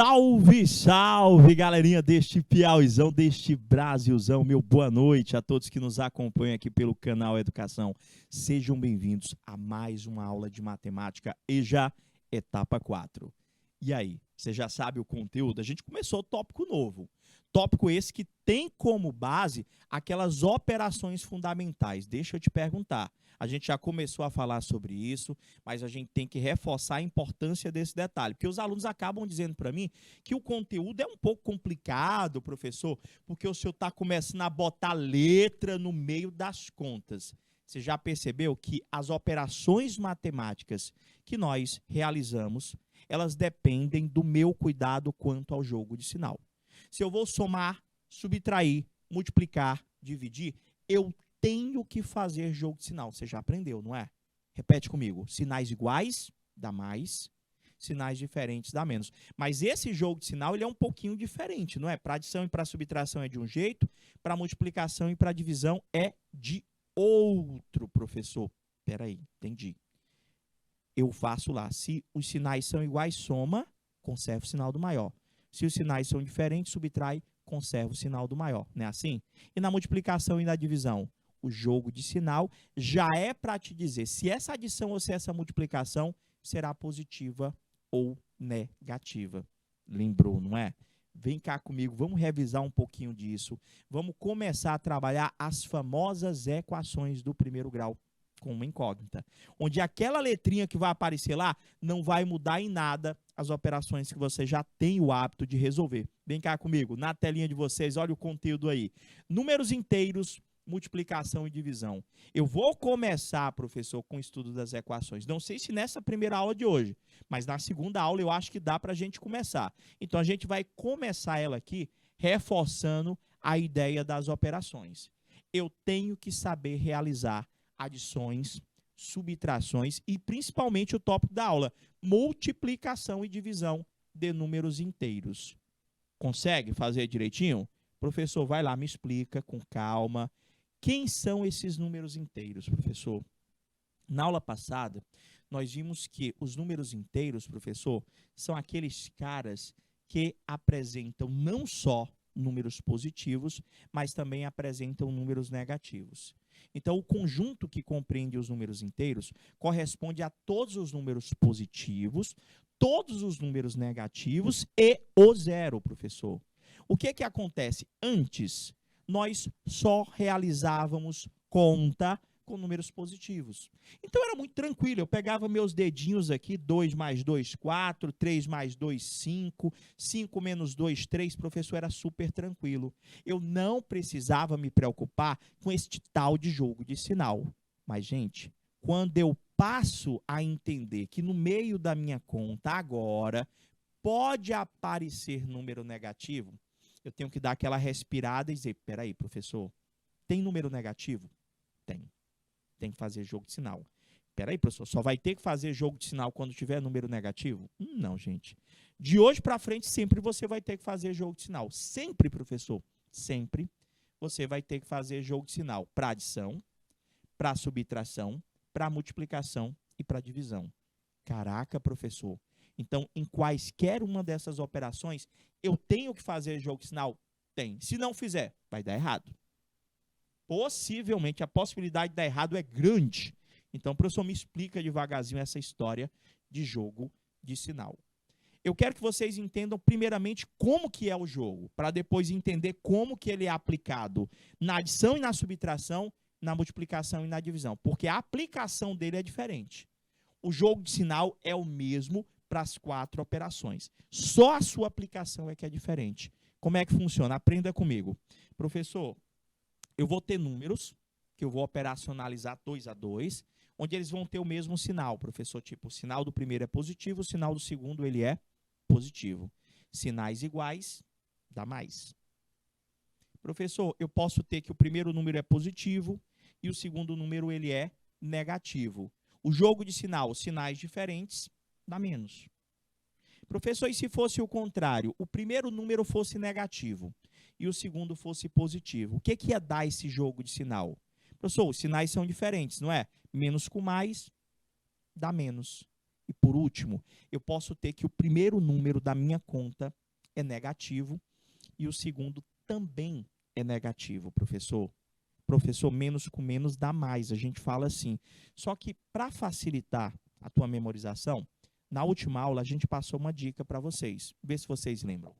Salve, salve, galerinha deste Piauizão, deste Brasilzão. Meu boa noite a todos que nos acompanham aqui pelo canal Educação. Sejam bem-vindos a mais uma aula de matemática EJA, etapa 4. E aí, você já sabe o conteúdo? A gente começou o tópico novo. Tópico esse que tem como base aquelas operações fundamentais. Deixa eu te perguntar. A gente já começou a falar sobre isso, mas a gente tem que reforçar a importância desse detalhe, porque os alunos acabam dizendo para mim que o conteúdo é um pouco complicado, professor, porque o senhor está começando a botar letra no meio das contas. Você já percebeu que as operações matemáticas que nós realizamos, elas dependem do meu cuidado quanto ao jogo de sinal. Se eu vou somar, subtrair, multiplicar, dividir, eu tenho que fazer jogo de sinal. Você já aprendeu, não é? Repete comigo. Sinais iguais dá mais, sinais diferentes dá menos. Mas esse jogo de sinal ele é um pouquinho diferente, não é? Para adição e para subtração é de um jeito, para multiplicação e para divisão é de outro, professor. Espera aí, entendi. Eu faço lá. Se os sinais são iguais, soma, conserva o sinal do maior. Se os sinais são diferentes, subtrai, conserva o sinal do maior. Não é assim? E na multiplicação e na divisão? O jogo de sinal já é para te dizer se essa adição ou se essa multiplicação será positiva ou negativa. Lembrou, não é? Vem cá comigo, vamos revisar um pouquinho disso. Vamos começar a trabalhar as famosas equações do primeiro grau com uma incógnita, onde aquela letrinha que vai aparecer lá não vai mudar em nada as operações que você já tem o hábito de resolver. Vem cá comigo, na telinha de vocês, olha o conteúdo aí. Números inteiros, multiplicação e divisão. Eu vou começar, professor, com o estudo das equações. Não sei se nessa primeira aula de hoje, mas na segunda aula eu acho que dá para a gente começar. Então, a gente vai começar ela aqui reforçando a ideia das operações. Eu tenho que saber realizar adições, subtrações e principalmente o tópico da aula, multiplicação e divisão de números inteiros. Consegue fazer direitinho? Professor, vai lá, me explica com calma. Quem são esses números inteiros, professor? Na aula passada, nós vimos que os números inteiros, professor, são aqueles caras que apresentam não só números positivos, mas também apresentam números negativos. Então, o conjunto que compreende os números inteiros corresponde a todos os números positivos, todos os números negativos e o zero, professor. O que acontece? Antes, nós só realizávamos conta com números positivos. Então, era muito tranquilo. Eu pegava meus dedinhos aqui, 2 mais 2, 4, 3 mais 2, 5, 5 menos 2, 3. Professor, era super tranquilo. Eu não precisava me preocupar com este tal de jogo de sinal. Mas, gente, quando eu passo a entender que no meio da minha conta, agora, pode aparecer número negativo, eu tenho que dar aquela respirada e dizer, peraí, professor, tem número negativo? Tem. Tem que fazer jogo de sinal. Peraí, professor, só vai ter que fazer jogo de sinal quando tiver número negativo? Não, gente. De hoje para frente, sempre você vai ter que fazer jogo de sinal. Sempre, professor, sempre você vai ter que fazer jogo de sinal para adição, para subtração, para multiplicação e para divisão. Caraca, professor. Então, em quaisquer uma dessas operações, eu tenho que fazer jogo de sinal? Tem. Se não fizer, vai dar errado. Possivelmente, a possibilidade de dar errado é grande. Então, professor, me explica devagarzinho essa história de jogo de sinal. Eu quero que vocês entendam, primeiramente, como que é o jogo, para depois entender como que ele é aplicado na adição e na subtração, na multiplicação e na divisão. Porque a aplicação dele é diferente. O jogo de sinal é o mesmo para as 4 operações. Só a sua aplicação é que é diferente. Como é que funciona? Aprenda comigo. Professor, eu vou ter números que eu vou operacionalizar 2 a 2, onde eles vão ter o mesmo sinal, professor. Tipo, o sinal do primeiro é positivo, o sinal do segundo ele é positivo. Sinais iguais, dá mais. Professor, eu posso ter que o primeiro número é positivo e o segundo número ele é negativo. O jogo de sinal, sinais diferentes, dá menos. Professor, e se fosse o contrário? O primeiro número fosse negativo e o segundo fosse positivo. O que ia dar esse jogo de sinal? Professor, os sinais são diferentes, não é? Menos com mais, dá menos. E por último, eu posso ter que o primeiro número da minha conta é negativo e o segundo também é negativo, professor. Professor, menos com menos dá mais, a gente fala assim. Só que para facilitar a tua memorização, na última aula a gente passou uma dica para vocês. Vê se vocês lembram.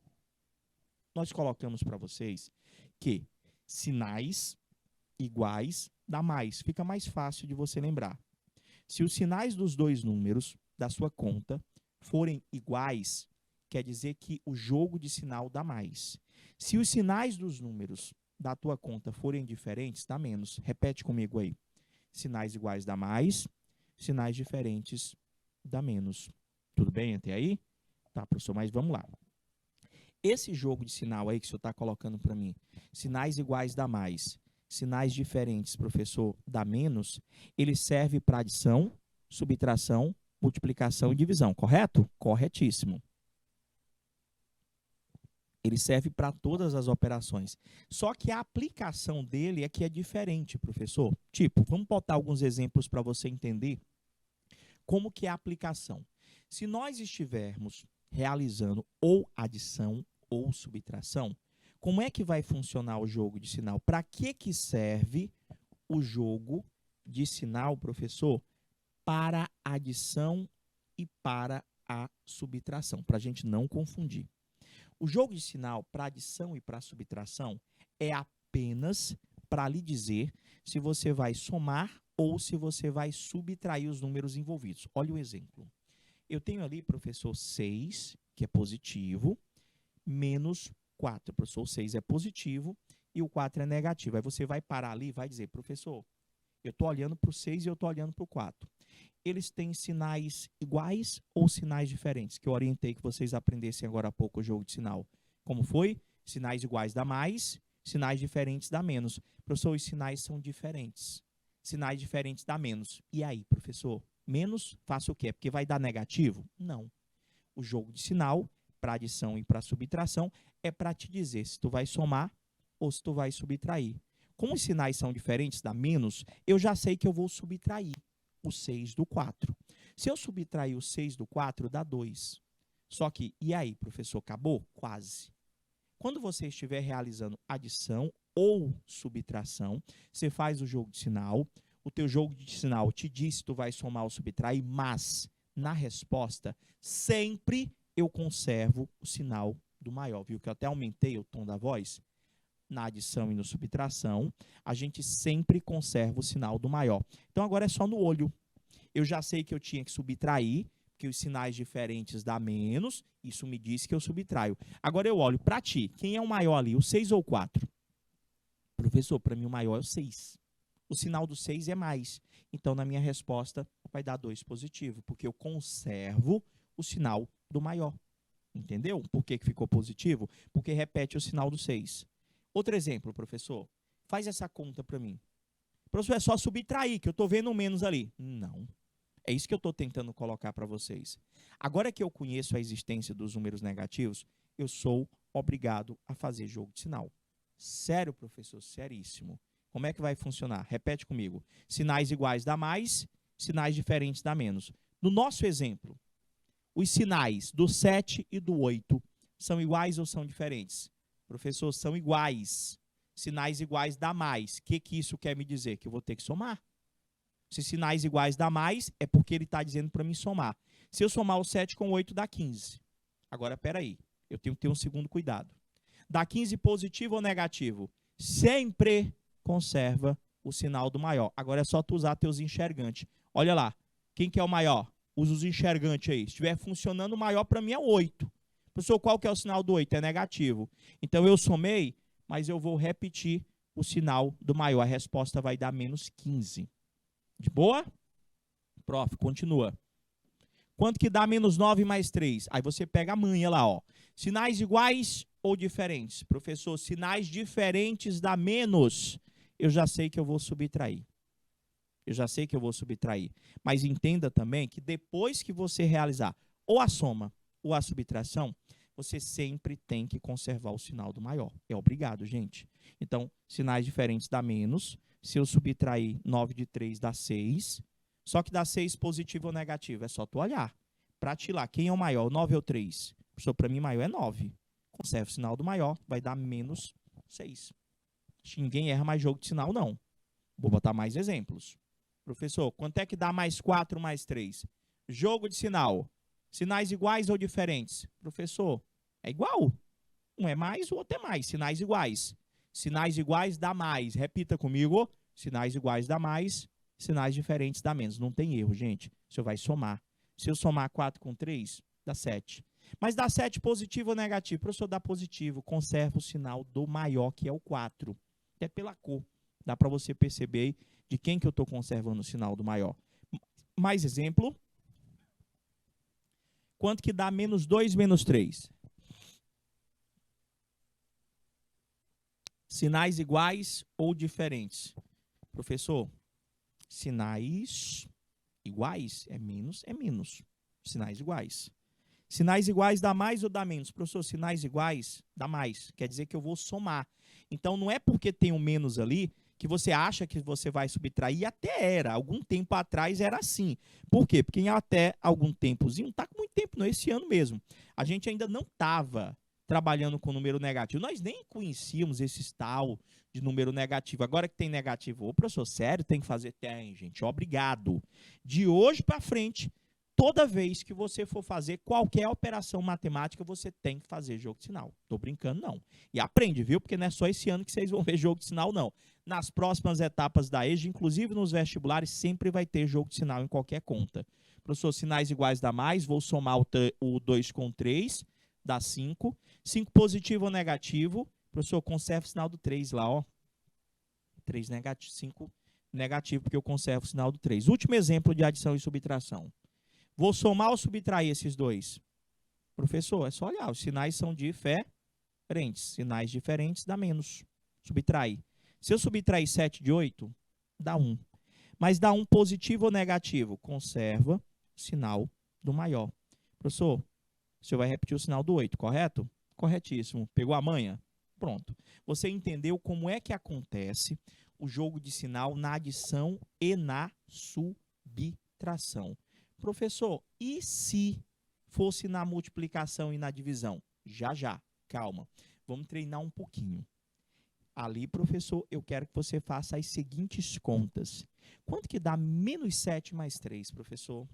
Nós colocamos para vocês que sinais iguais dá mais. Fica mais fácil de você lembrar. Se os sinais dos dois números da sua conta forem iguais, quer dizer que o jogo de sinal dá mais. Se os sinais dos números da tua conta forem diferentes, dá menos. Repete comigo aí. Sinais iguais dá mais, sinais diferentes dá menos. Tudo bem até aí? Tá, professor, mas vamos lá. Esse jogo de sinal aí que o senhor está colocando para mim, sinais iguais dá mais, sinais diferentes, professor, dá menos, ele serve para adição, subtração, multiplicação e divisão, correto? Corretíssimo. Ele serve para todas as operações. Só que a aplicação dele é que é diferente, professor. Tipo, vamos botar alguns exemplos para você entender como que é a aplicação. Se nós estivermos realizando ou adição ou subtração, como é que vai funcionar o jogo de sinal? Para que serve o jogo de sinal, professor? Para adição e para a subtração, para a gente não confundir. O jogo de sinal para adição e para subtração é apenas para lhe dizer se você vai somar ou se você vai subtrair os números envolvidos. Olha o exemplo. Eu tenho ali, professor, 6, que é positivo, menos 4. Professor, o 6 é positivo e o 4 é negativo. Aí você vai parar ali e vai dizer, professor, eu estou olhando para o 6 e eu estou olhando para o 4. Eles têm sinais iguais ou sinais diferentes? Que eu orientei que vocês aprendessem agora há pouco o jogo de sinal. Como foi? Sinais iguais dá mais, sinais diferentes dá menos. Professor, os sinais são diferentes. Sinais diferentes dá menos. E aí, professor? Menos, faça o quê? Porque vai dar negativo? Não. O jogo de sinal, para adição e para subtração, é para te dizer se tu vai somar ou se tu vai subtrair. Como os sinais são diferentes, dá menos, eu já sei que eu vou subtrair o 6 do 4. Se eu subtrair o 6 do 4, dá 2. Só que, e aí, professor, acabou? Quase. Quando você estiver realizando adição ou subtração, você faz o jogo de sinal, o teu jogo de sinal te diz se tu vai somar ou subtrair, mas, na resposta, sempre eu conservo o sinal do maior. Viu que eu até aumentei o tom da voz? Na adição e na subtração, a gente sempre conserva o sinal do maior. Então, agora é só no olho. Eu já sei que eu tinha que subtrair, porque os sinais diferentes dá menos, isso me diz que eu subtraio. Agora eu olho para ti, quem é o maior ali, o 6 ou o 4? Professor, para mim o maior é o 6. O sinal do 6 é mais. Então, na minha resposta, vai dar 2 positivo, porque eu conservo o sinal do maior. Entendeu? Por que ficou positivo? Porque repete o sinal do 6. Outro exemplo, professor. Faz essa conta para mim. Professor, é só subtrair, que eu estou vendo um menos ali. Não. É isso que eu estou tentando colocar para vocês. Agora que eu conheço a existência dos números negativos, eu sou obrigado a fazer jogo de sinal. Sério, professor? Seríssimo. Como é que vai funcionar? Repete comigo. Sinais iguais dá mais, sinais diferentes dá menos. No nosso exemplo, os sinais do 7 e do 8 são iguais ou são diferentes? Professor, são iguais. Sinais iguais dá mais. O que isso quer me dizer? Que eu vou ter que somar. Se sinais iguais dá mais, é porque ele está dizendo para mim somar. Se eu somar o 7 com o 8, dá 15. Agora, peraí. Eu tenho que ter um segundo cuidado. Dá 15 positivo ou negativo? Sempre conserva o sinal do maior. Agora é só tu usar teus enxergantes. Olha lá. Quem que é o maior? Usa os enxergantes aí. Se estiver funcionando, o maior para mim é o 8. Professor, qual que é o sinal do 8? É negativo. Então, eu somei, mas eu vou repetir o sinal do maior. A resposta vai dar menos 15. De boa? Prof, continua. Quanto que dá menos 9 mais 3? Aí você pega a manha lá, ó. Sinais iguais ou diferentes? Professor, sinais diferentes dá menos. Eu já sei que eu vou subtrair. Eu já sei que eu vou subtrair. Mas entenda também que depois que você realizar ou a soma ou a subtração, você sempre tem que conservar o sinal do maior. É obrigado, gente. Então, sinais diferentes dá menos. Se eu subtrair 9 de 3 dá 6. Só que dá 6 positivo ou negativo. É só tu olhar. Para ti lá, quem é o maior, 9 ou 3? Professor, para mim, maior é 9. Conserva o sinal do maior, vai dar menos 6. Acho que ninguém erra mais jogo de sinal, não. Vou botar mais exemplos. Professor, quanto é que dá mais 4 mais 3? Jogo de sinal. Sinais iguais ou diferentes? Professor, é igual. Um é mais, o outro é mais. Sinais iguais. Sinais iguais dá mais. Repita comigo. Sinais iguais dá mais. Sinais diferentes dá menos. Não tem erro, gente. O senhor vai somar. Se eu somar 4 com 3, dá 7. Mas dá 7 positivo ou negativo? Professor, dá positivo. Conserva o sinal do maior, que é o 4. Até pela cor. Dá para você perceber aí de quem que eu estou conservando o sinal do maior. Mais exemplo. Quanto que dá menos 2 menos 3? Sinais iguais ou diferentes? Professor, sinais iguais é menos, é menos. Sinais iguais. Sinais iguais dá mais ou dá menos? Professor, sinais iguais dá mais. Quer dizer que eu vou somar. Então, não é porque tem um menos ali que você acha que você vai subtrair. Até era. Algum tempo atrás era assim. Por quê? Porque até algum tempozinho, não está com muito tempo, não, esse ano mesmo, a gente ainda não estava trabalhando com número negativo. Nós nem conhecíamos esse tal de número negativo. Agora que tem negativo, ô professor, sério, tem que fazer? Tem, gente, obrigado. De hoje para frente, toda vez que você for fazer qualquer operação matemática, você tem que fazer jogo de sinal. Tô brincando, não. E aprende, viu? Porque não é só esse ano que vocês vão ver jogo de sinal, não. Nas próximas etapas da EJA, inclusive nos vestibulares, sempre vai ter jogo de sinal em qualquer conta. Professor, sinais iguais dá mais, vou somar o 2 com 3, dá 5. 5 positivo ou negativo? Professor, conserva o sinal do 3 lá, ó. 3 negativo, 5 negativo, porque eu conservo o sinal do 3. Último exemplo de adição e subtração. Vou somar ou subtrair esses dois? Professor, é só olhar. Os sinais são diferentes. Sinais diferentes dá menos. Subtrai. Se eu subtrair 7 de 8, dá 1. Mas dá 1 positivo ou negativo? Conserva o sinal do maior. Professor, o senhor vai repetir o sinal do 8, correto? Corretíssimo. Pegou a manha? Pronto. Você entendeu como é que acontece o jogo de sinal na adição e na subtração. Professor, e se fosse na multiplicação e na divisão? Já, calma. Vamos treinar um pouquinho. Ali, professor, eu quero que você faça as seguintes contas. Quanto que dá menos 7 mais 3, professor?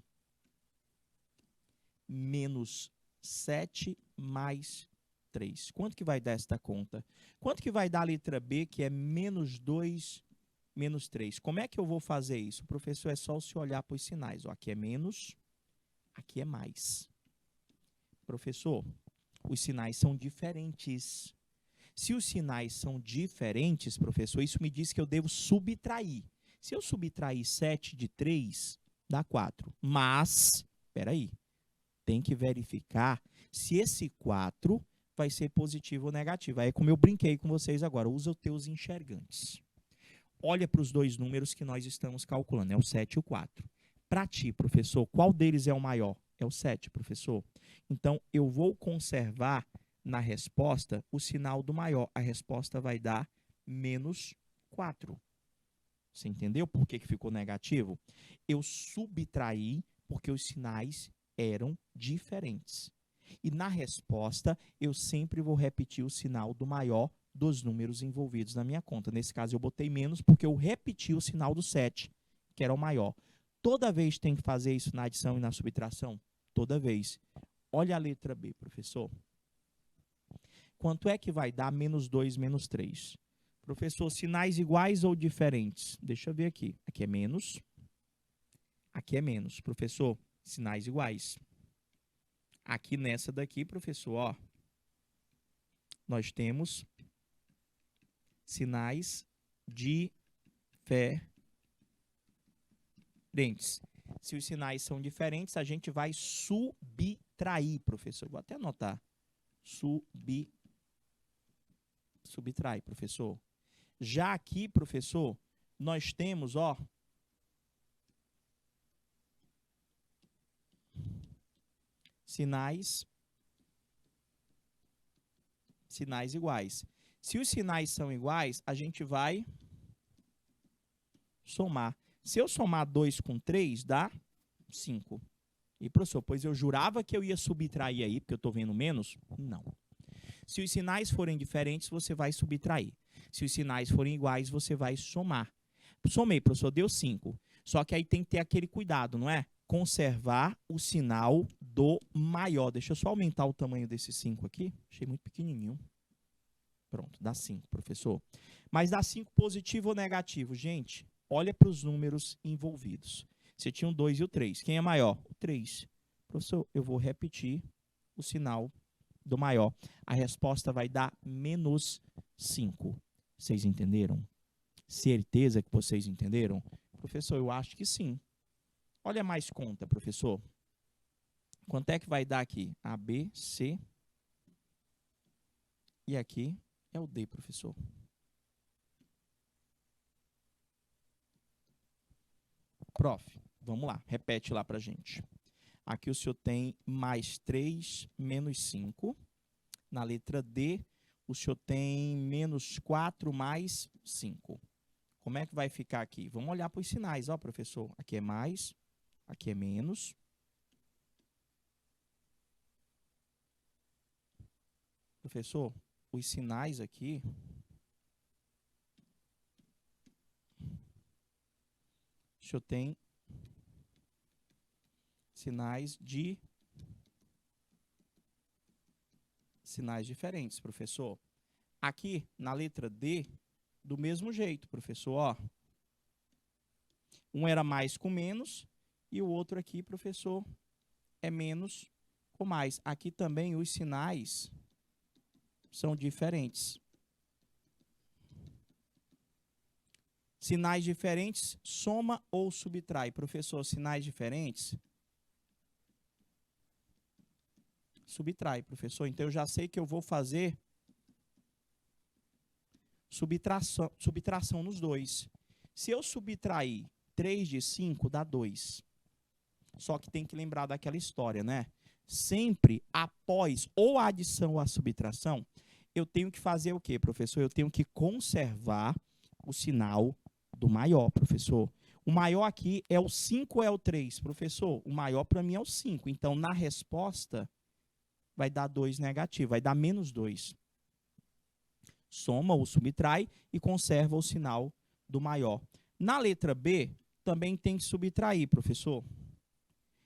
Menos 7 mais 3. Quanto que vai dar esta conta? Quanto que vai dar a letra B, que é menos 2 menos 3? Como é que eu vou fazer isso? Professor, é só se olhar para os sinais. Ó, aqui é menos, aqui é mais. Professor, os sinais são diferentes. Se os sinais são diferentes, professor, isso me diz que eu devo subtrair. Se eu subtrair 7 de 3, dá 4. Mas, espera aí, tem que verificar se esse 4 vai ser positivo ou negativo. Aí é como eu brinquei com vocês agora, usa os teus enxergantes. Olha para os dois números que nós estamos calculando, é o 7 e o 4. Para ti, professor, qual deles é o maior? É o 7, professor. Então, eu vou conservar na resposta o sinal do maior. A resposta vai dar menos 4. Você entendeu por que ficou negativo? Eu subtraí porque os sinais eram diferentes. E na resposta, eu sempre vou repetir o sinal do maior dos números envolvidos na minha conta. Nesse caso, eu botei menos porque eu repeti o sinal do 7, que era o maior. Toda vez tem que fazer isso na adição e na subtração? Toda vez. Olha a letra B, professor. Quanto é que vai dar menos 2 menos 3? Professor, sinais iguais ou diferentes? Deixa eu ver aqui. Aqui é menos. Aqui é menos. Professor, sinais iguais. Aqui nessa daqui, professor, ó, nós temos sinais diferentes. Se os sinais são diferentes, a gente vai subtrair, professor. Vou até anotar. Subtrai, professor. Já aqui, professor, nós temos, ó, sinais iguais. Se os sinais são iguais, a gente vai somar. Se eu somar 2 com 3, dá 5. E, professor, pois eu jurava que eu ia subtrair aí, porque eu estou vendo menos? Não. Se os sinais forem diferentes, você vai subtrair. Se os sinais forem iguais, você vai somar. Somei, professor, deu 5. Só que aí tem que ter aquele cuidado, não é? Conservar o sinal do maior. Deixa eu só aumentar o tamanho desse 5 aqui. Achei muito pequenininho. Pronto, dá 5, professor. Mas dá 5 positivo ou negativo? Gente, olha para os números envolvidos. Você tinha o 2 e o 3. Quem é maior? O 3. Professor, eu vou repetir o sinal do maior. A resposta vai dar menos 5. Vocês entenderam? Certeza que vocês entenderam? Professor, eu acho que sim. Olha mais conta, professor. Quanto é que vai dar aqui? A, B, C. E aqui é o D, professor. Prof, vamos lá. Repete lá pra gente. Aqui o senhor tem mais 3 menos 5. Na letra D, o senhor tem menos 4 mais 5. Como é que vai ficar aqui? Vamos olhar para os sinais, ó, professor. Aqui é mais, aqui é menos. Professor, os sinais aqui... O senhor tem sinais diferentes, professor. Aqui, na letra D, do mesmo jeito, professor, ó. Um era mais com menos e o outro aqui, professor, é menos com mais. Aqui também os sinais são diferentes. Sinais diferentes, soma ou subtrai? Professor, sinais diferentes? Subtrai, professor. Então, eu já sei que eu vou fazer subtração nos dois. Se eu subtrair 3 de 5, dá 2. Só que tem que lembrar daquela história, né? Sempre após ou a adição ou a subtração, eu tenho que fazer o quê, professor? Eu tenho que conservar o sinal do maior, professor. O maior aqui é o 5 ou é o 3? Professor, o maior para mim é o 5. Então, na resposta, vai dar 2 negativo, vai dar menos 2. Soma ou subtrai e conserva o sinal do maior. Na letra B, também tem que subtrair, professor.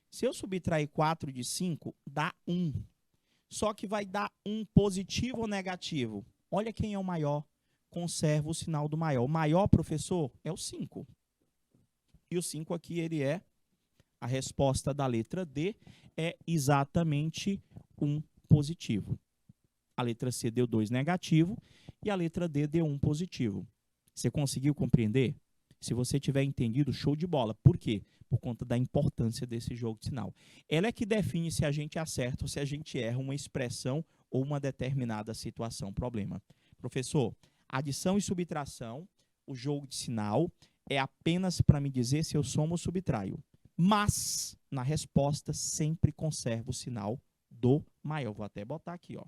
Se eu subtrair 4 de 5, dá 1. Só que vai dar 1 positivo ou negativo? Olha quem é o maior. Conserva o sinal do maior. O maior, professor, é o 5. E o 5 aqui, ele é, a resposta da letra D é exatamente 1 positivo. A letra C deu 2 negativo e a letra D deu 1 positivo. Você conseguiu compreender? Se você tiver entendido, show de bola. Por quê? Por conta da importância desse jogo de sinal. Ela é que define se a gente acerta ou se a gente erra uma expressão ou uma determinada situação, problema. Professor, adição e subtração, o jogo de sinal, é apenas para me dizer se eu somo ou subtraio. Mas, na resposta, sempre conservo o sinal do maior. Vou até botar aqui, ó.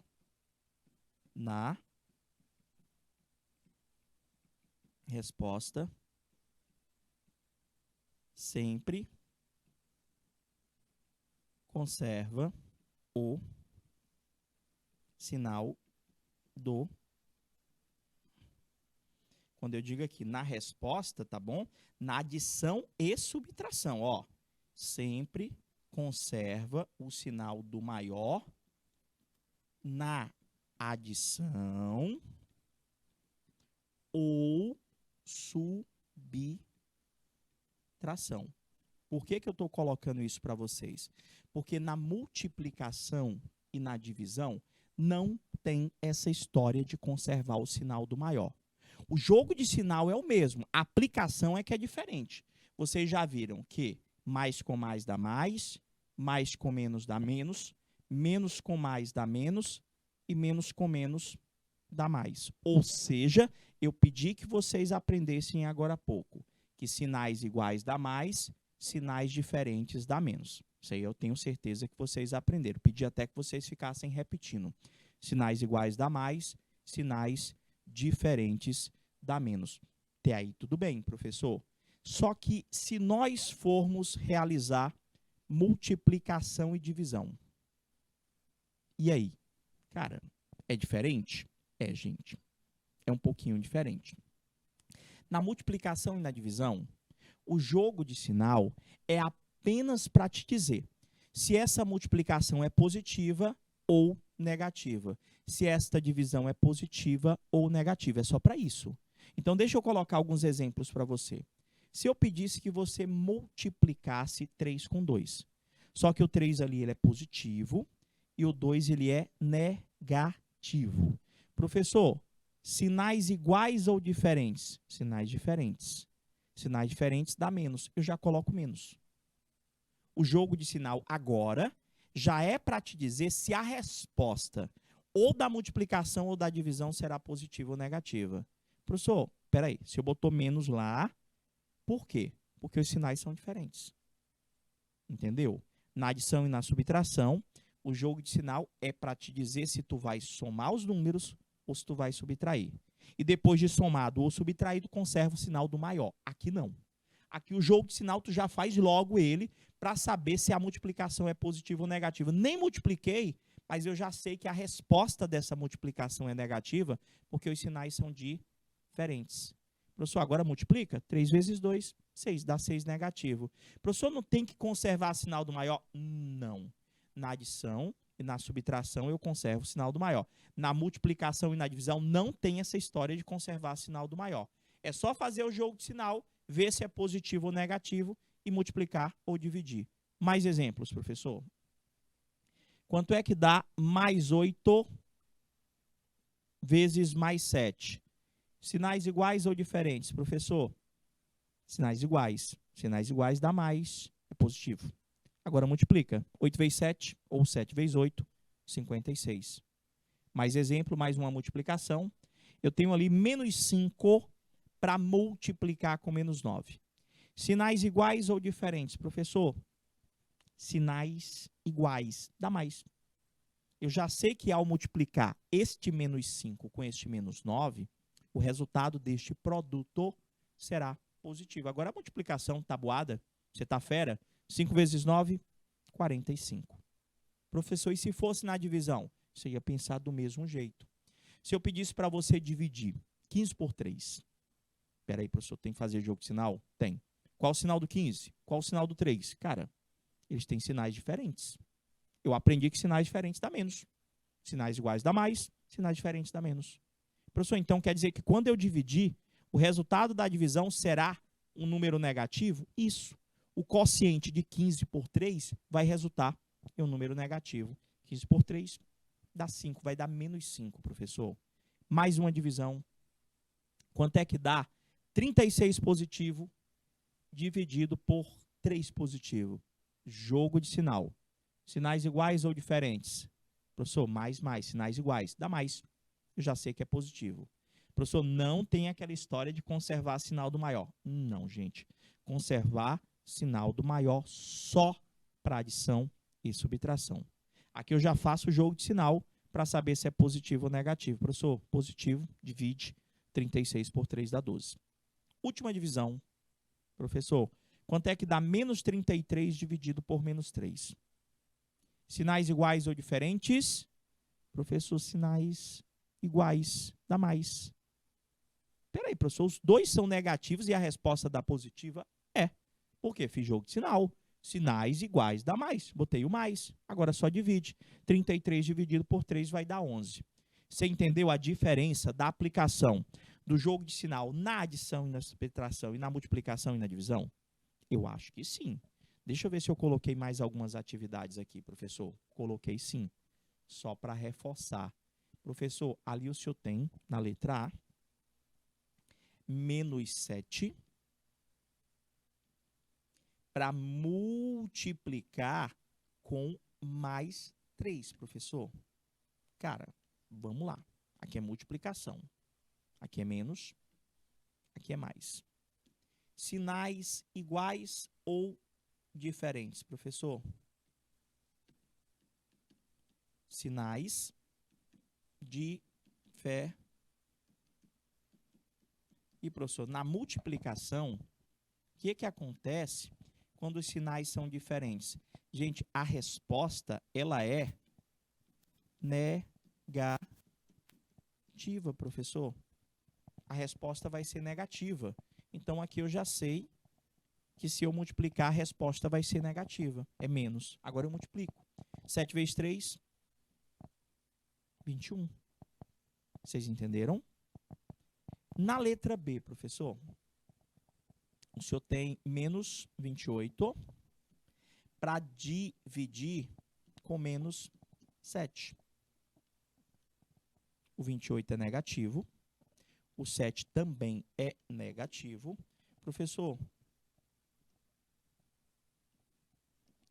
Na resposta, sempre conserva o sinal do... Quando eu digo aqui na resposta, tá bom? Na adição e subtração, ó. Sempre conserva o sinal do maior na adição ou subtração. Por que eu estou colocando isso para vocês? Porque na multiplicação e na divisão não tem essa história de conservar o sinal do maior. O jogo de sinal é o mesmo, a aplicação é que é diferente. Vocês já viram que mais com mais dá mais com menos dá menos com mais dá menos e menos com menos dá mais. Ou seja, eu pedi que vocês aprendessem agora há pouco que sinais iguais dá mais, sinais diferentes dá menos. Isso aí eu tenho certeza que vocês aprenderam. Pedi até que vocês ficassem repetindo. Sinais iguais dá mais, sinais diferentes dá menos. Até aí tudo bem, professor. Só que se nós formos realizar multiplicação e divisão. E aí? Cara, é diferente? É, gente. É um pouquinho diferente. Na multiplicação e na divisão, o jogo de sinal é apenas para te dizer se essa multiplicação é positiva ou negativa. Se esta divisão é positiva ou negativa. É só para isso. Então, deixa eu colocar alguns exemplos para você. Se eu pedisse que você multiplicasse 3 com 2, só que o 3 ali ele é positivo e o 2 ele é negativo. Professor, sinais iguais ou diferentes? Sinais diferentes. Sinais diferentes dá menos. Eu já coloco menos. O jogo de sinal agora já é para te dizer se a resposta ou da multiplicação ou da divisão será positiva ou negativa. Professor, peraí, se eu botou menos lá, por quê? Porque os sinais são diferentes. Entendeu? Na adição e na subtração, o jogo de sinal é para te dizer se tu vai somar os números ou se tu vai subtrair. E depois de somado ou subtraído, conserva o sinal do maior. Aqui não. Aqui o jogo de sinal tu já faz logo ele para saber se a multiplicação é positiva ou negativa. Nem multipliquei, mas eu já sei que a resposta dessa multiplicação é negativa, porque os sinais são diferentes. Professor, agora multiplica? 3 vezes 2, 6. Dá 6 negativo. Professor, não tem que conservar sinal do maior? Não. Na adição e na subtração eu conservo o sinal do maior. Na multiplicação e na divisão não tem essa história de conservar sinal do maior. É só fazer o jogo de sinal, ver se é positivo ou negativo e multiplicar ou dividir. Mais exemplos, professor. Quanto é que dá mais 8 vezes mais 7? Sinais iguais ou diferentes, professor? Sinais iguais. Sinais iguais dá mais, é positivo. Agora multiplica. 8 vezes 7, ou 7 vezes 8, 56. Mais exemplo, mais uma multiplicação. Eu tenho ali menos 5 para multiplicar com menos 9. Sinais iguais ou diferentes, professor? Sinais iguais, dá mais. Eu já sei que ao multiplicar este menos 5 com este menos 9, o resultado deste produto será positivo. Agora a multiplicação tabuada, você está fera? 5 vezes 9, 45. Professor, e se fosse na divisão? Você ia pensar do mesmo jeito. Se eu pedisse para você dividir 15 por 3. Espera aí, professor, tem que fazer jogo de sinal? Tem. Qual o sinal do 15? Qual o sinal do 3? Cara, eles têm sinais diferentes. Eu aprendi que sinais diferentes dá menos. Sinais iguais dá mais, sinais diferentes dá menos. Professor, então quer dizer que quando eu dividir, o resultado da divisão será um número negativo? Isso. O quociente de 15 por 3 vai resultar em um número negativo. 15 por 3 dá 5, vai dar menos 5, professor. Mais uma divisão. Quanto é que dá 36 positivo dividido por 3 positivo? Jogo de sinal. Sinais iguais ou diferentes? Professor, mais, sinais iguais. Dá mais. Eu já sei que é positivo. Professor, não tem aquela história de conservar sinal do maior. Não, gente. Conservar sinal do maior só para adição e subtração. Aqui eu já faço o jogo de sinal para saber se é positivo ou negativo. Professor, positivo, divide 36 por 3 dá 12. Última divisão. Professor, quanto é que dá menos 33 dividido por menos 3? Sinais iguais ou diferentes? Professor, sinais iguais, dá mais. Peraí, professor, os dois são negativos e a resposta dá positiva? É. Por quê? Fiz jogo de sinal. Sinais iguais dá mais. Botei o mais. Agora só divide. 33 dividido por 3 vai dar 11. Você entendeu a diferença da aplicação do jogo de sinal na adição e na subtração e na multiplicação e na divisão? Eu acho que sim. Deixa eu ver se eu coloquei mais algumas atividades aqui, professor. Coloquei sim. Só para reforçar. Professor, ali o senhor tem, na letra A, menos 7 para multiplicar com mais 3, professor. Cara, vamos lá. Aqui é multiplicação. Aqui é menos. Aqui é mais. Sinais iguais ou diferentes, professor? Sinais diferentes. E, professor, na multiplicação, o que acontece quando os sinais são diferentes? Gente, a resposta, ela é negativa, professor. A resposta vai ser negativa. Então, aqui eu já sei que se eu multiplicar, a resposta vai ser negativa. É menos. Agora eu multiplico. 7 vezes 3, 21. Vocês entenderam? Na letra B, professor, o senhor tem menos 28 para dividir com menos 7. O 28 é negativo. O 7 também é negativo. Professor,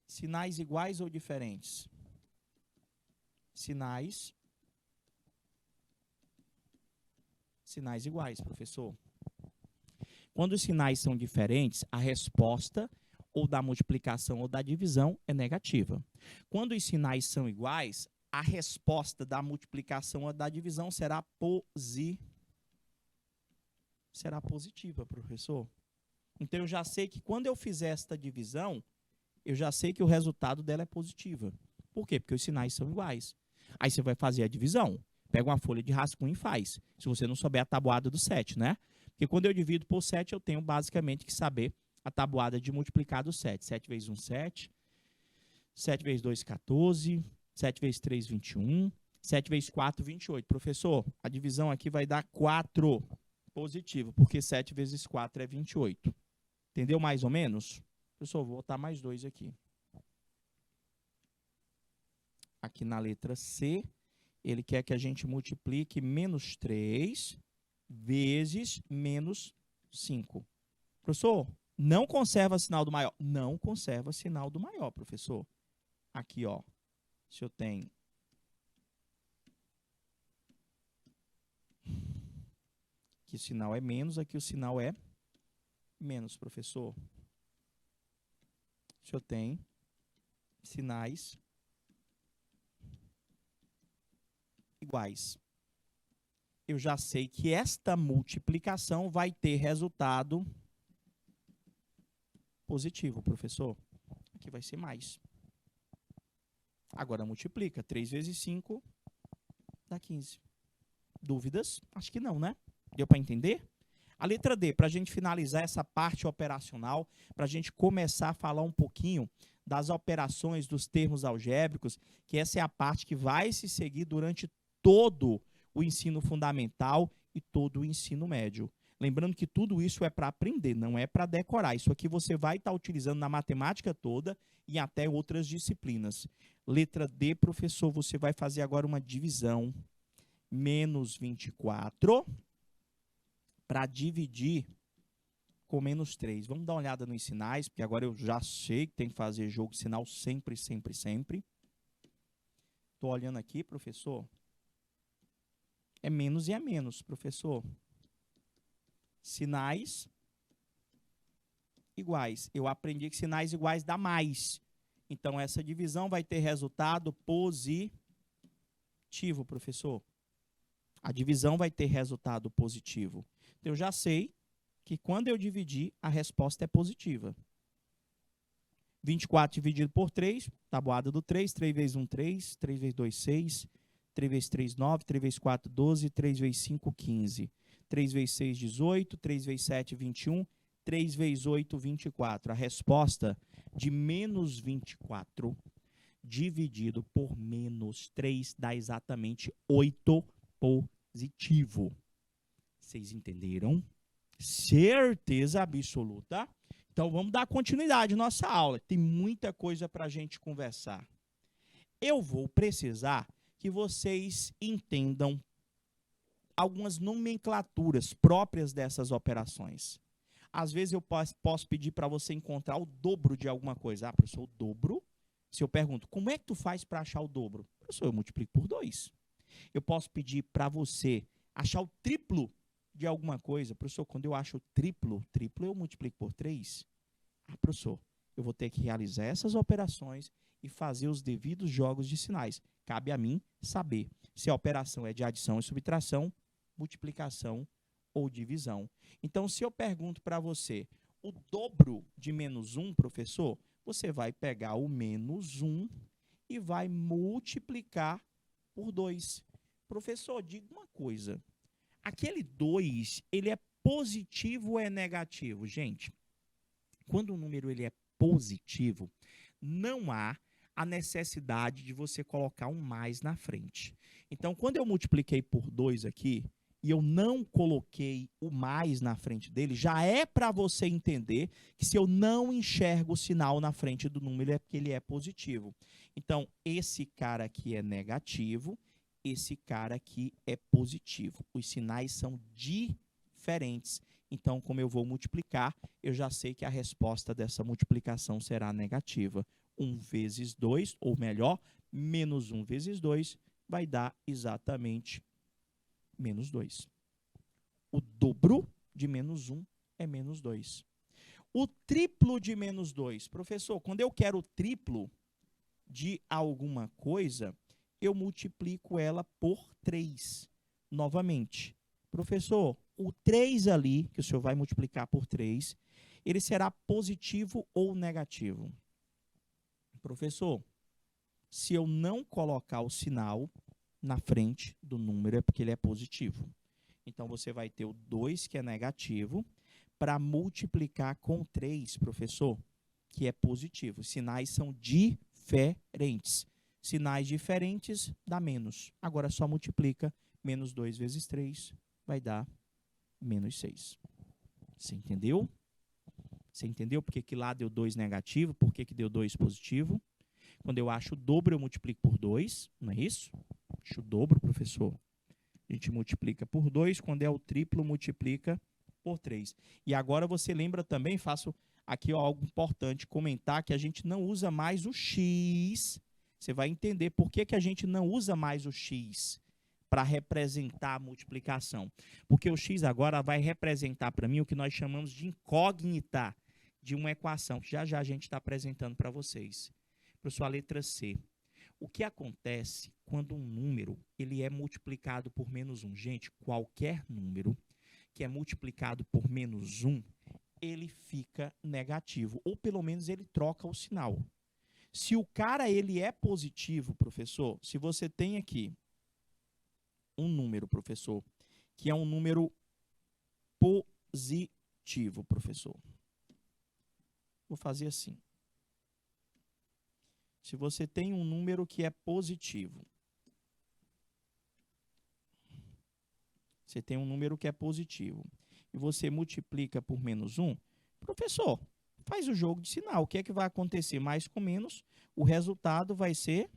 sinais iguais ou diferentes? Sinais iguais, professor. Quando os sinais são diferentes, a resposta ou da multiplicação ou da divisão é negativa. Quando os sinais são iguais, a resposta da multiplicação ou da divisão será positiva, professor. Então, eu já sei que quando eu fizer esta divisão, eu já sei que o resultado dela é positiva. Por quê? Porque os sinais são iguais. Aí você vai fazer a divisão. Pega uma folha de rascunho e faz. Se você não souber a tabuada do 7, né? Porque quando eu divido por 7, eu tenho basicamente que saber a tabuada de multiplicar do 7. 7 vezes 1, 7. 7 vezes 2, 14. 7 vezes 3, 21. 7 vezes 4, 28. Professor, a divisão aqui vai dar 4 positivo, porque 7 vezes 4 é 28. Entendeu mais ou menos? Professor, vou botar mais 2 aqui. Aqui na letra C, ele quer que a gente multiplique menos 3 vezes menos 5. Professor, não conserva sinal do maior? Não conserva sinal do maior, professor. Aqui, ó, se eu tenho aqui o sinal é menos, aqui o sinal é menos, professor. Se eu tenho sinais iguais, eu já sei que esta multiplicação vai ter resultado positivo, professor. Aqui vai ser mais. Agora multiplica. 3 vezes 5 dá 15. Dúvidas? Acho que não, né? Deu para entender? A letra D, para a gente finalizar essa parte operacional, para a gente começar a falar um pouquinho das operações dos termos algébricos, que essa é a parte que vai se seguir durante todo o ensino fundamental e todo o ensino médio. Lembrando que tudo isso é para aprender, não é para decorar. Isso aqui você vai estar utilizando na matemática toda e até outras disciplinas. Letra D, professor, você vai fazer agora uma divisão. Menos 24 para dividir com menos 3. Vamos dar uma olhada nos sinais, porque agora eu já sei que tem que fazer jogo de sinal sempre, sempre, sempre. Estou olhando aqui, professor. É menos e é menos, professor. Sinais iguais. Eu aprendi que sinais iguais dá mais. Então, essa divisão vai ter resultado positivo, professor. A divisão vai ter resultado positivo. Então, eu já sei que quando eu dividir, a resposta é positiva. 24 dividido por 3, tabuada do 3, 3 vezes 1, 3, 3 vezes 2, 6, 3 vezes 3, 9, 3 vezes 4, 12, 3 vezes 5, 15. 3 vezes 6, 18, 3 vezes 7, 21, 3 vezes 8, 24. A resposta de menos 24 dividido por menos 3 dá exatamente 8 positivo. Vocês entenderam? Certeza absoluta. Então, vamos dar continuidade à nossa aula. Tem muita coisa para a gente conversar. Eu vou precisar que vocês entendam algumas nomenclaturas próprias dessas operações. Às vezes, eu posso pedir para você encontrar o dobro de alguma coisa. Ah, professor, o dobro? Se eu pergunto, como é que tu faz para achar o dobro? Professor, eu multiplico por 2. Eu posso pedir para você achar o triplo de alguma coisa. Professor, quando eu acho o triplo eu multiplico por 3. Ah, professor, eu vou ter que realizar essas operações e fazer os devidos jogos de sinais. Cabe a mim saber se a operação é de adição e subtração, multiplicação ou divisão. Então, se eu pergunto para você o dobro de menos 1, professor, você vai pegar o menos 1 e vai multiplicar por 2. Professor, diga uma coisa. Aquele 2, ele é positivo ou é negativo? Gente, quando o número ele é positivo, não há a necessidade de você colocar um mais na frente. Então, quando eu multipliquei por 2 aqui, e eu não coloquei o mais na frente dele, já é para você entender que se eu não enxergo o sinal na frente do número é porque ele é positivo. Então, esse cara aqui é negativo, esse cara aqui é positivo. Os sinais são diferentes. Então, como eu vou multiplicar, eu já sei que a resposta dessa multiplicação será negativa. 1 vezes 2, ou melhor, menos 1 vezes 2, vai dar exatamente menos 2. O dobro de menos 1 é menos 2. O triplo de menos 2. Professor, quando eu quero o triplo de alguma coisa, eu multiplico ela por 3. Novamente. Professor, o 3 ali, que o senhor vai multiplicar por 3, ele será positivo ou negativo? Professor, se eu não colocar o sinal na frente do número, é porque ele é positivo. Então, você vai ter o 2, que é negativo, para multiplicar com 3, professor, que é positivo. Os sinais são diferentes. Sinais diferentes dá menos. Agora, só multiplica. Menos 2 vezes 3 vai dar menos 6. Você entendeu? Você entendeu por que lá deu 2 negativo? Por que deu 2 positivo? Quando eu acho o dobro, eu multiplico por 2, não é isso? Acho o dobro, professor. A gente multiplica por 2, quando é o triplo, multiplica por 3. E agora você lembra também, faço aqui algo importante, comentar que a gente não usa mais o x. Você vai entender por que a gente não usa mais o x para representar a multiplicação. Porque o x agora vai representar para mim o que nós chamamos de incógnita de uma equação, que já a gente está apresentando para vocês. Professor, a letra C. O que acontece quando um número ele é multiplicado por menos 1? Gente, qualquer número que é multiplicado por menos 1, ele fica negativo, ou pelo menos ele troca o sinal. Se o cara ele é positivo, professor, se você tem aqui um número, professor, que é um número positivo, professor. Vou fazer assim. Se você tem um número que é positivo, você tem um número que é positivo, e você multiplica por menos 1, professor, faz o jogo de sinal. O que é que vai acontecer? Mais com menos, o resultado vai ser...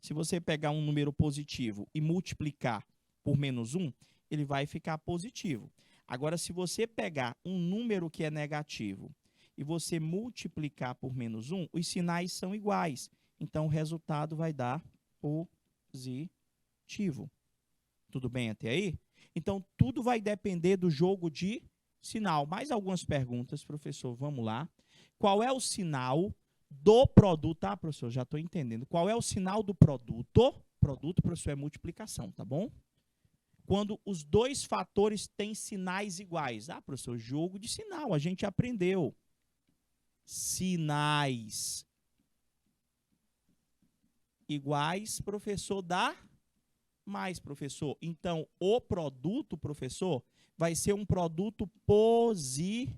Se você pegar um número positivo e multiplicar por menos 1, ele vai ficar positivo. Agora, se você pegar um número que é negativo e você multiplicar por menos 1, os sinais são iguais. Então, o resultado vai dar positivo. Tudo bem até aí? Então, tudo vai depender do jogo de sinal. Mais algumas perguntas, professor, vamos lá. Qual é o sinal do produto? Ah, professor, já estou entendendo. Qual é o sinal do produto? Produto, professor, é multiplicação, tá bom? Quando os dois fatores têm sinais iguais. Ah, professor, jogo de sinal, a gente aprendeu. Sinais iguais, professor, dá mais, professor. Então, o produto, professor, vai ser um produto positivo.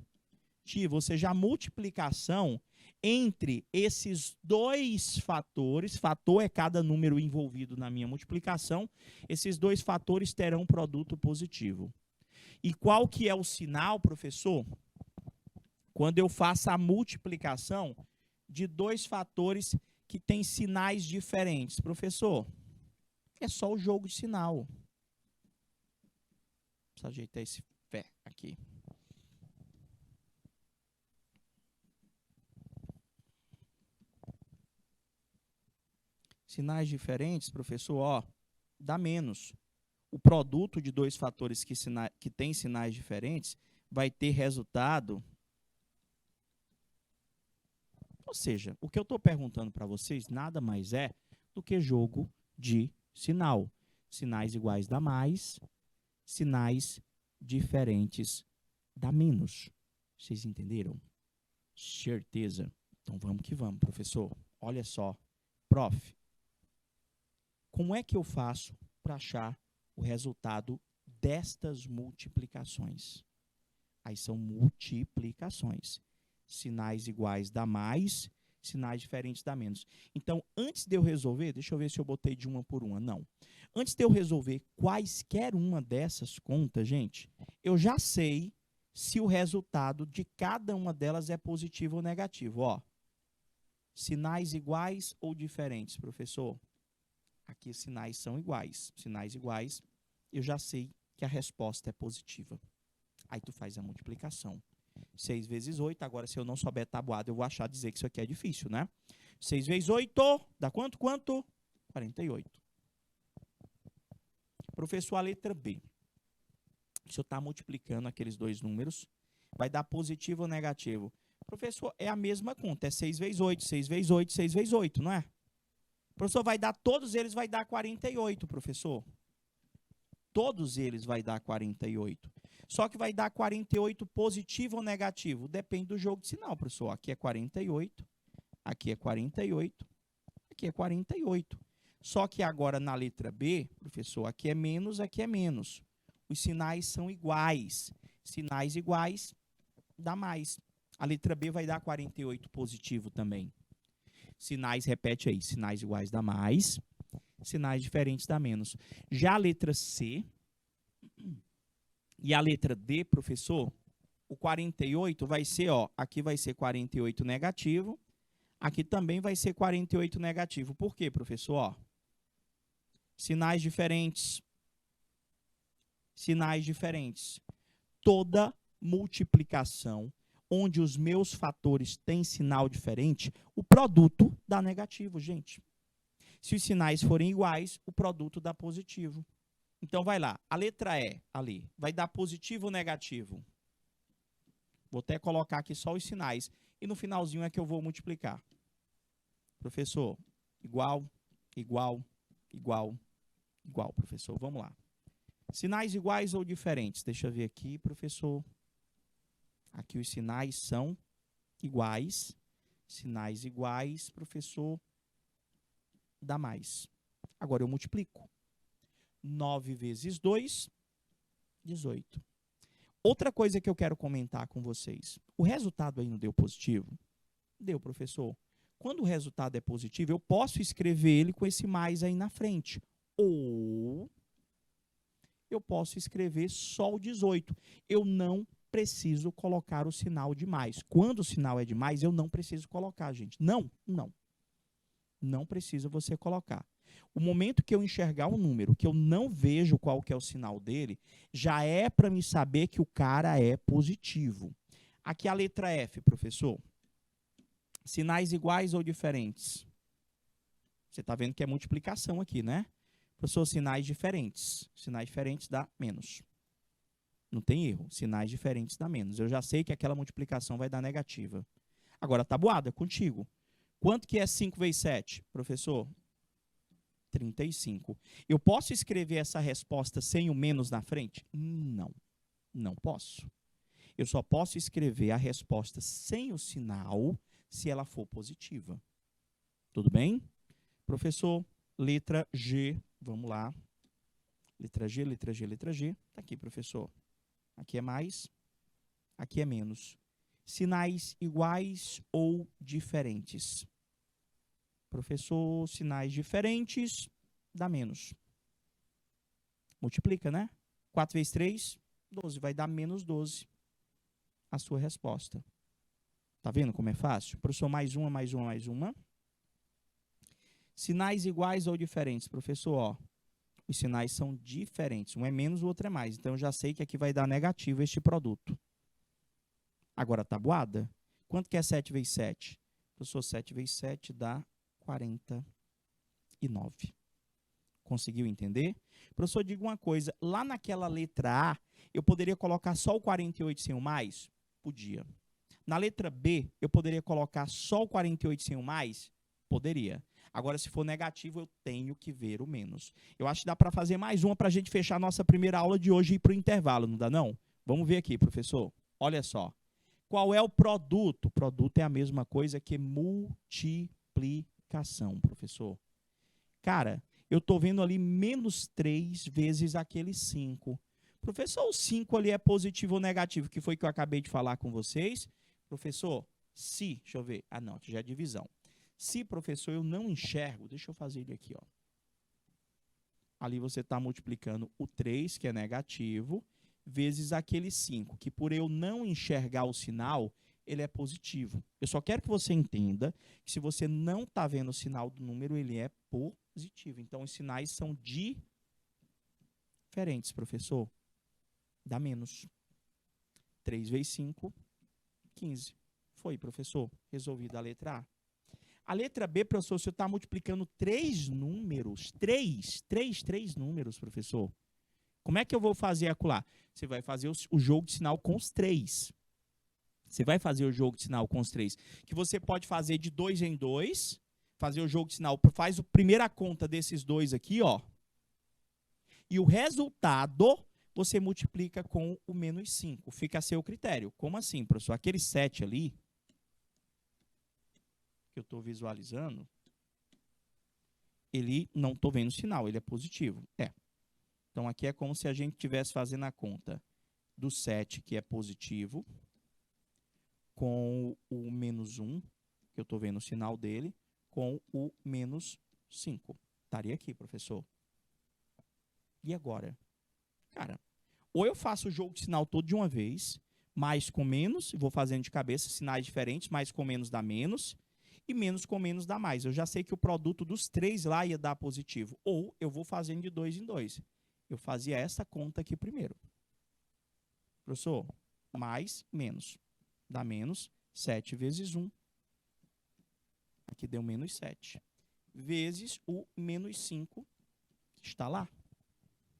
Ou seja, a multiplicação entre esses dois fatores, fator é cada número envolvido na minha multiplicação, esses dois fatores terão um produto positivo. E qual que é o sinal, professor? Quando eu faço a multiplicação de dois fatores que têm sinais diferentes. Professor, é só o jogo de sinal. Deixa eu ajeitar esse pé aqui. Sinais diferentes, professor, ó, dá menos. O produto de dois fatores que têm sinais diferentes vai ter resultado. Ou seja, o que eu estou perguntando para vocês nada mais é do que jogo de sinal. Sinais iguais dá mais, sinais diferentes dá menos. Vocês entenderam? Certeza. Então vamos que vamos, professor. Olha só. Prof, como é que eu faço para achar o resultado destas multiplicações? Aí são multiplicações. Sinais iguais dá mais, sinais diferentes dá menos. Então, antes de eu resolver, deixa eu ver se eu botei de uma por uma. Não. Antes de eu resolver quaisquer uma dessas contas, gente, eu já sei se o resultado de cada uma delas é positivo ou negativo. Ó, sinais iguais ou diferentes, professor? Aqui os sinais são iguais. Sinais iguais, eu já sei que a resposta é positiva. Aí tu faz a multiplicação. 6 vezes 8, agora se eu não souber tabuada, eu vou achar dizer que isso aqui é difícil, né? 6 vezes 8, dá quanto? Quanto? 48. Professor, a letra B. Se eu estar multiplicando aqueles dois números, vai dar positivo ou negativo? Professor, é a mesma conta, é 6 vezes 8, 6 vezes 8, 6 vezes 8, não é? Professor, vai dar, todos eles vai dar 48, professor. Todos eles vai dar 48. Só que vai dar 48 positivo ou negativo? Depende do jogo de sinal, professor. Aqui é 48, aqui é 48, aqui é 48. Só que agora na letra B, professor, aqui é menos, aqui é menos. Os sinais são iguais. Sinais iguais dá mais. A letra B vai dar 48 positivo também. Sinais, repete aí, sinais iguais dá mais, sinais diferentes dá menos. Já a letra C e a letra D, professor, o 48 vai ser, ó, aqui vai ser 48 negativo, aqui também vai ser 48 negativo. Por quê, professor? Ó, sinais diferentes. Sinais diferentes. Toda multiplicação onde os meus fatores têm sinal diferente, o produto dá negativo, gente. Se os sinais forem iguais, o produto dá positivo. Então, vai lá. A letra E, ali, vai dar positivo ou negativo? Vou até colocar aqui só os sinais. E no finalzinho é que eu vou multiplicar. Professor, igual, igual, igual, igual, professor. Vamos lá. Sinais iguais ou diferentes? Deixa eu ver aqui, professor. Aqui os sinais são iguais. Sinais iguais, professor, dá mais. Agora eu multiplico. 9 vezes 2, 18. Outra coisa que eu quero comentar com vocês. O resultado aí não deu positivo? Deu, professor. Quando o resultado é positivo, eu posso escrever ele com esse mais aí na frente. Ou eu posso escrever só o 18. Eu não preciso colocar o sinal de mais. Quando o sinal é de mais, eu não preciso colocar, gente. Não, não. Não precisa você colocar. O momento que eu enxergar um número que eu não vejo qual que é o sinal dele, já é para me saber que o cara é positivo. Aqui a letra F, professor. Sinais iguais ou diferentes? Você está vendo que é multiplicação aqui, né? Professor, sinais diferentes. Sinais diferentes dá menos. Não tem erro. Sinais diferentes dá menos. Eu já sei que aquela multiplicação vai dar negativa. Agora, tabuada, contigo. Quanto que é 5 vezes 7? Professor, 35. Eu posso escrever essa resposta sem o menos na frente? Não. Não posso. Eu só posso escrever a resposta sem o sinal se ela for positiva. Tudo bem? Professor, letra G. Vamos lá. Letra G, letra G, letra G. Está aqui, professor. Aqui é mais, aqui é menos. Sinais iguais ou diferentes? Professor, sinais diferentes dá menos. Multiplica, né? 4 vezes 3, 12. Vai dar menos 12 a sua resposta. Tá vendo como é fácil? Professor, mais uma, mais uma, mais uma. Sinais iguais ou diferentes? Professor, ó. Os sinais são diferentes. Um é menos, o outro é mais. Então, eu já sei que aqui vai dar negativo este produto. Agora, tabuada. Quanto que é 7 vezes 7? Professor, 7 vezes 7 dá 49. Conseguiu entender? Professor, diga uma coisa. Lá naquela letra A, eu poderia colocar só o 48 sem o mais? Podia. Na letra B, eu poderia colocar só o 48 sem o mais? Poderia. Agora, se for negativo, eu tenho que ver o menos. Eu acho que dá para fazer mais uma para a gente fechar a nossa primeira aula de hoje e ir para o intervalo, não dá não? Vamos ver aqui, professor. Olha só. Qual é o produto? Produto é a mesma coisa que multiplicação, professor. Cara, eu estou vendo ali menos 3 vezes aquele 5. Professor, o 5 ali é positivo ou negativo? Que foi que eu acabei de falar com vocês. Professor, se, deixa eu ver. Ah, não, já é divisão. Se, professor, eu não enxergo, deixa eu fazer ele aqui, ó. Ali você está multiplicando o 3, que é negativo, vezes aquele 5, que por eu não enxergar o sinal, ele é positivo. Eu só quero que você entenda que se você não está vendo o sinal do número, ele é positivo. Então, os sinais são diferentes, professor. Dá menos. 3 vezes 5, 15. Foi, professor. Resolvida a letra A. A letra B, professor, você está multiplicando 3 números. 3 números, professor. Como é que eu vou fazer acolá? Você vai fazer o jogo de sinal com os 3. Você vai fazer o jogo de sinal com os 3. Que você pode fazer de 2 em 2. Fazer o jogo de sinal. Faz a primeira conta desses dois aqui, ó. E o resultado você multiplica com o menos 5. Fica a seu critério. Como assim, professor? Aquele 7 ali, que eu estou visualizando, ele não estou vendo sinal, ele é positivo. Então, aqui é como se a gente estivesse fazendo a conta do 7, que é positivo, com o menos 1, que eu estou vendo o sinal dele, com o menos 5. Estaria aqui, professor. E agora? Cara, ou eu faço o jogo de sinal todo de uma vez, mais com menos, vou fazendo de cabeça sinais diferentes, mais com menos dá menos, e menos com menos dá mais. Eu já sei que o produto dos 3 lá ia dar positivo. Ou eu vou fazendo de 2 em 2. Eu fazia essa conta aqui primeiro. Professor, mais, menos. Dá menos 7 vezes 1. Aqui deu menos 7. Vezes o menos 5 que está lá.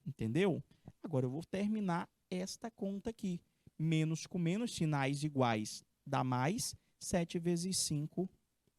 Entendeu? Agora eu vou terminar esta conta aqui. Menos com menos, sinais iguais, dá mais. 7 vezes 5,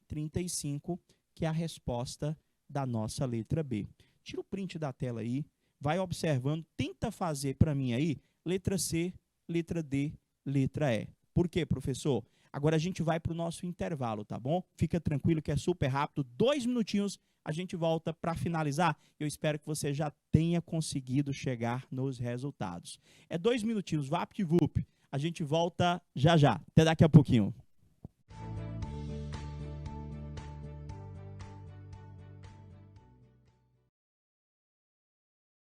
35, que é a resposta da nossa letra B. Tira o print da tela aí, vai observando, tenta fazer para mim aí, letra C, letra D, letra E. Por quê, professor? Agora a gente vai para o nosso intervalo, tá bom? Fica tranquilo que é super rápido, 2 minutinhos, a gente volta para finalizar. Eu espero que você já tenha conseguido chegar nos resultados. É 2 minutinhos, VaptVup. A gente volta já já. Até daqui a pouquinho.